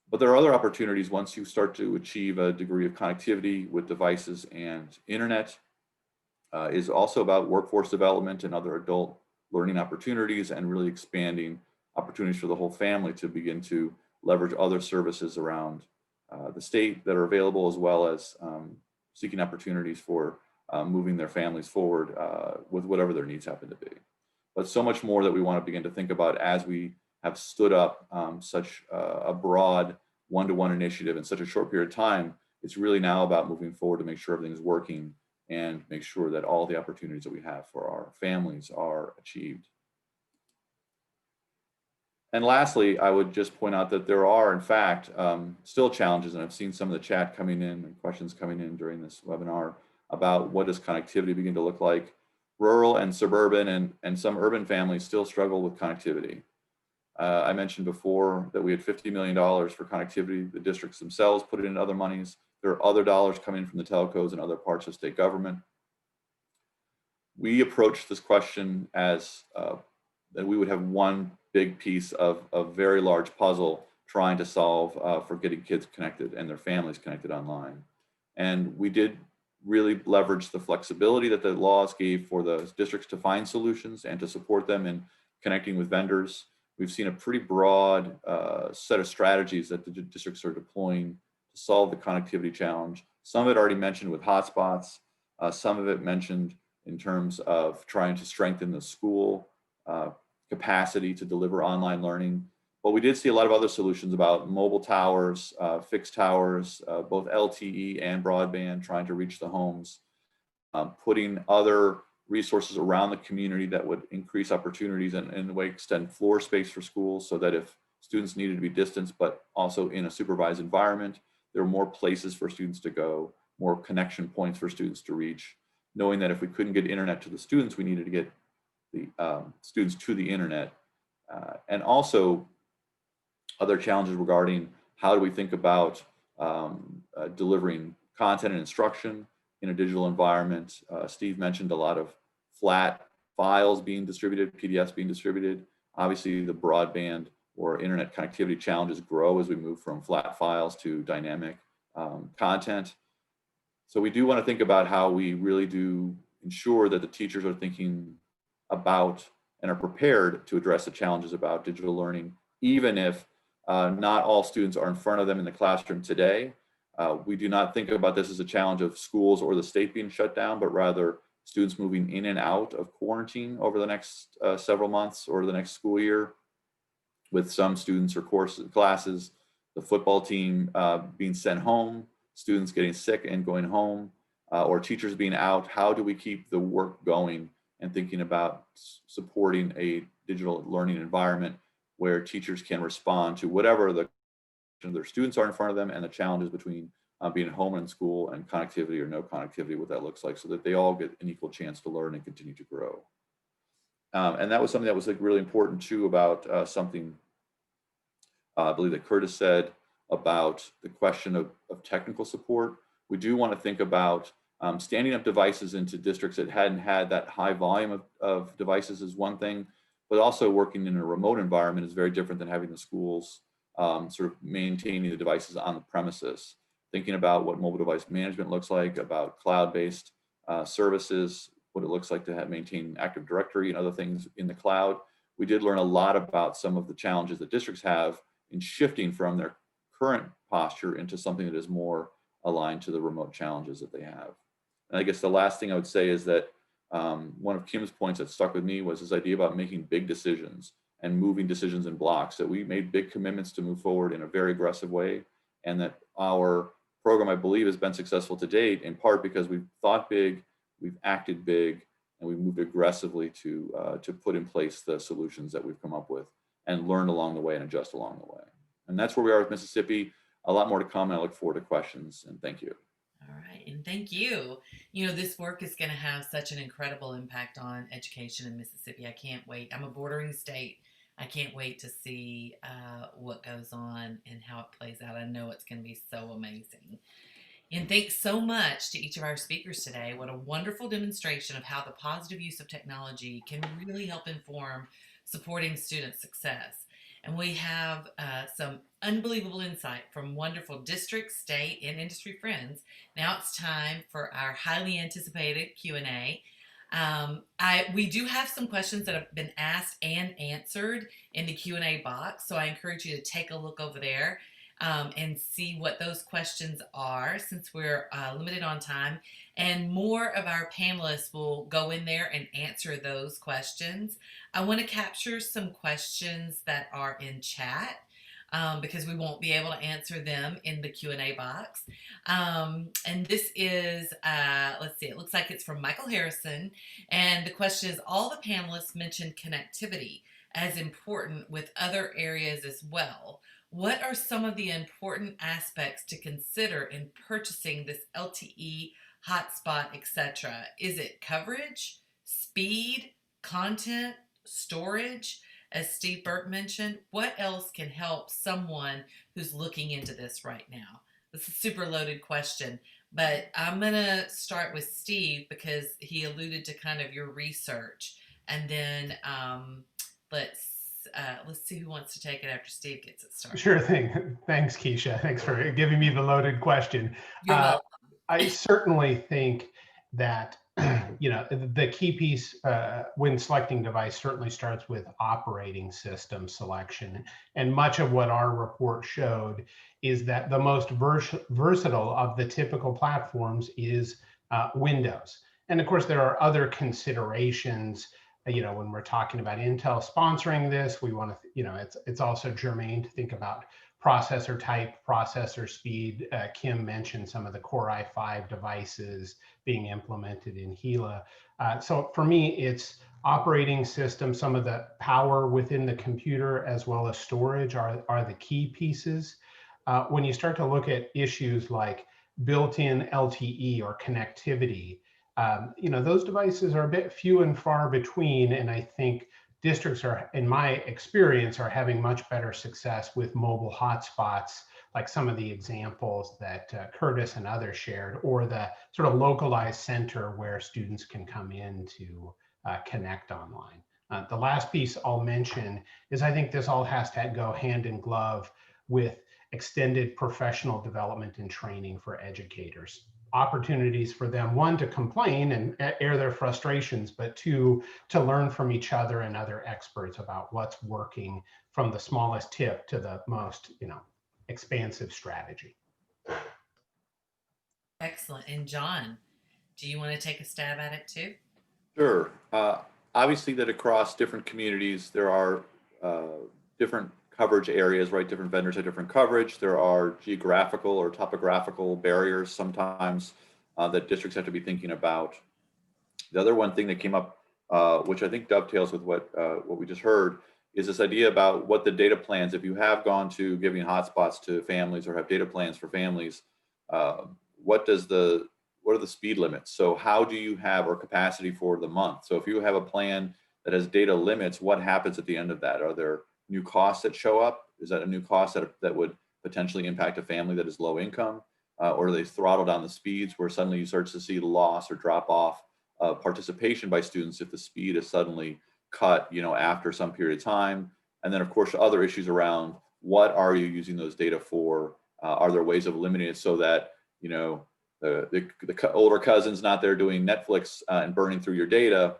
But there are other opportunities once you start to achieve a degree of connectivity with devices and internet. Is also about workforce development and other adult learning opportunities, and really expanding opportunities for the whole family to begin to leverage other services around the state that are available, as well as seeking opportunities for moving their families forward with whatever their needs happen to be. But so much more that we want to begin to think about as we have stood up such a broad one-to-one initiative in such a short period of time. It's really now about moving forward to make sure everything is working and make sure that all the opportunities that we have for our families are achieved. And lastly, I would just point out that there are, in fact, still challenges, and I've seen some of the chat coming in and questions coming in during this webinar about what does connectivity begin to look like. Rural and suburban and some urban families still struggle with connectivity. I mentioned before that we had $50 million for connectivity. The districts themselves put it in other monies. There are other dollars coming from the telcos and other parts of state government. We approached this question as that we would have one big piece of a very large puzzle trying to solve for getting kids connected and their families connected online. And we did really leverage the flexibility that the laws gave for the districts to find solutions and to support them in connecting with vendors. We've seen a pretty broad set of strategies that the districts are deploying to solve the connectivity challenge. Some of it already mentioned with hotspots, some of it mentioned in terms of trying to strengthen the school capacity to deliver online learning. But we did see a lot of other solutions about mobile towers, fixed towers, both LTE and broadband, trying to reach the homes, putting other resources around the community that would increase opportunities and in a way extend floor space for schools, so that if students needed to be distanced but also in a supervised environment, there are more places for students to go, more connection points for students to reach, knowing that if we couldn't get internet to the students, we needed to get the students to the internet. And also other challenges regarding how do we think about delivering content and instruction in a digital environment. Steve mentioned a lot of flat files being distributed, PDFs being distributed. Obviously, the broadband or internet connectivity challenges grow as we move from flat files to dynamic content. So we do want to think about how we really do ensure that the teachers are thinking about and are prepared to address the challenges about digital learning, even if not all students are in front of them in the classroom today. We do not think about this as a challenge of schools or the state being shut down, but rather students moving in and out of quarantine over the next several months or the next school year, with some students or classes, the football team being sent home, students getting sick and going home, or teachers being out. How do we keep the work going and thinking about supporting a digital learning environment where teachers can respond to whatever their students are in front of them and the challenges between being home and school and connectivity or no connectivity, what that looks like, so that they all get an equal chance to learn and continue to grow. And that was something that was like really important too about something I believe that Curtis said about the question of technical support. We do want to think about standing up devices into districts that hadn't had that high volume of devices is one thing, but also working in a remote environment is very different than having the schools sort of maintaining the devices on the premises. thinking about what mobile device management looks like, about cloud-based services, what it looks like to have maintain Active Directory and other things in the cloud. We did learn a lot about some of the challenges that districts have in shifting from their current posture into something that is more aligned to the remote challenges that they have. And I guess the last thing I would say is that one of Kim's points that stuck with me was this idea about making big decisions and moving decisions in blocks, that we made big commitments to move forward in a very aggressive way, and that our program, I believe, has been successful to date, in part because we've thought big, we've acted big, and we moved aggressively to put in place the solutions that we've come up with and learn along the way and adjust along the way. And that's where we are with Mississippi. A lot more to come, and I look forward to questions, and thank you. All right, and thank you. You know, this work is going to have such an incredible impact on education in Mississippi. I can't wait. I'm a bordering state. I can't wait to see what goes on and how it plays out. I know it's going to be so amazing. And thanks so much to each of our speakers today. What a wonderful demonstration of how the positive use of technology can really help inform supporting student success. And we have some unbelievable insight from wonderful district, state, and industry friends. Now it's time for our highly anticipated Q&A. We do have some questions that have been asked and answered in the Q&A box, so I encourage you to take a look over there and see what those questions are, since we're limited on time. And more of our panelists will go in there and answer those questions. I want to capture some questions that are in chat because we won't be able to answer them in the Q&A box. And this is, let's see, it looks like it's from Michael Harrison. And the question is, all the panelists mentioned connectivity as important with other areas as well. What are some of the important aspects to consider in purchasing this LTE hotspot, etc.? Is it coverage, speed, content, storage? As Steve Burke mentioned, what else can help someone who's looking into this right now? This is a super loaded question, but I'm going to start with Steve because he alluded to kind of your research. And then let's see who wants to take it after Steve gets it started. Sure thing. Thanks, Keisha. Thanks for giving me the loaded question. You're welcome. I certainly think that the key piece when selecting device certainly starts with operating system selection. And much of what our report showed is that the most versatile of the typical platforms is Windows. And of course, there are other considerations. When we're talking about Intel sponsoring this, we want to, it's also germane to think about processor type, processor speed. Kim mentioned some of the Core i5 devices being implemented in Gila. So for me, it's operating system, some of the power within the computer as well as storage are the key pieces. When you start to look at issues like built-in LTE or connectivity, those devices are a bit few and far between, and I think districts are, in my experience, are having much better success with mobile hotspots, like some of the examples that Curtis and others shared, or the sort of localized center where students can come in to connect online. The last piece I'll mention is I think this all has to go hand in glove with extended professional development and training for educators. Opportunities for them, one, to complain and air their frustrations, but two, to learn from each other and other experts about what's working from the smallest tip to the most, expansive strategy. Excellent. And John, do you want to take a stab at it too? Sure. Obviously that across different communities, there are different coverage areas, right? Different vendors have different coverage. There are geographical or topographical barriers sometimes that districts have to be thinking about. The other one thing that came up, which I think dovetails with what we just heard, is this idea about what the data plans, if you have gone to giving hotspots to families or have data plans for families, what are the speed limits? So how do you have, or capacity for the month? So if you have a plan that has data limits, what happens at the end of that? Are there new costs that show up? Is that a new cost that would potentially impact a family that is low income? Or do they throttle down the speeds where suddenly you start to see the loss or drop off of participation by students if the speed is suddenly cut, after some period of time? And then of course, other issues around what are you using those data for? Are there ways of limiting it so that, you know, the older cousin's not there doing Netflix and burning through your data,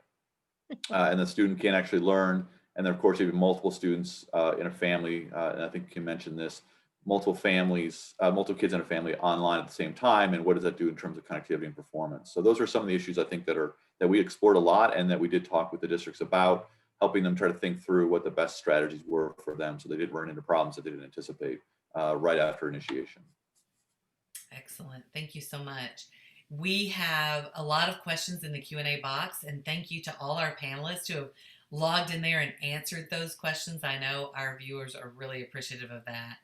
and the student can actually learn. And then of course, even multiple students in a family, and I think Kim mentioned this, multiple families, multiple kids in a family online at the same time, and what does that do in terms of connectivity and performance? So those are some of the issues I think that we explored a lot, and that we did talk with the districts about, helping them try to think through what the best strategies were for them, so they didn't run into problems that they didn't anticipate right after initiation. Excellent. Thank you so much. We have a lot of questions in the Q&A box, and thank you to all our panelists who have logged in there and answered those questions. I know our viewers are really appreciative of that.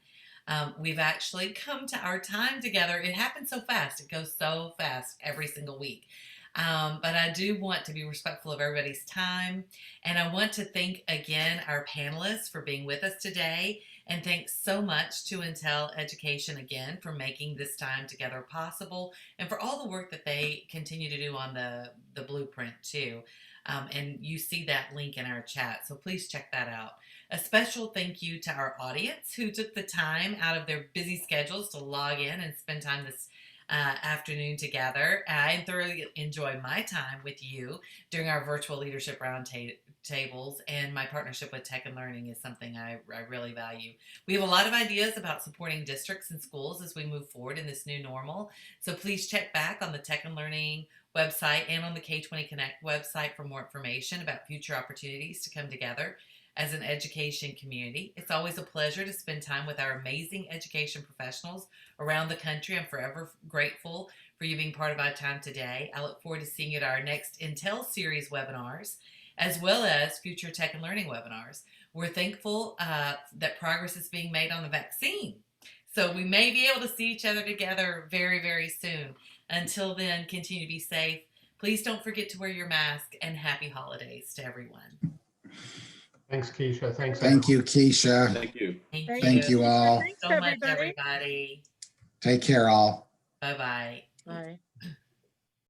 We've actually come to our time together. It happens so fast. It goes so fast every single week. But I do want to be respectful of everybody's time. And I want to thank again our panelists for being with us today. And thanks so much to Intel Education again for making this time together possible, and for all the work that they continue to do on the blueprint too. And you see that link in our chat, so please check that out. A special thank you to our audience who took the time out of their busy schedules to log in and spend time this afternoon together. I thoroughly enjoy my time with you during our virtual leadership roundtables, and my partnership with Tech and Learning is something I really value. We have a lot of ideas about supporting districts and schools as we move forward in this new normal, so please check back on the Tech and Learning website and on the K20 Connect website for more information about future opportunities to come together as an education community. It's always a pleasure to spend time with our amazing education professionals around the country. I'm forever grateful for you being part of our time today. I look forward to seeing you at our next Intel series webinars, as well as future Tech and Learning webinars. We're thankful that progress is being made on the vaccine, so we may be able to see each other together very, very soon. Until then, continue to be safe. Please don't forget to wear your mask, and happy holidays to everyone. Thanks, Keisha. Thanks. Thank you, Keisha. Thank you. Thank you all. Thanks, so much, everybody. everybody. Take care all. Bye-bye. Bye.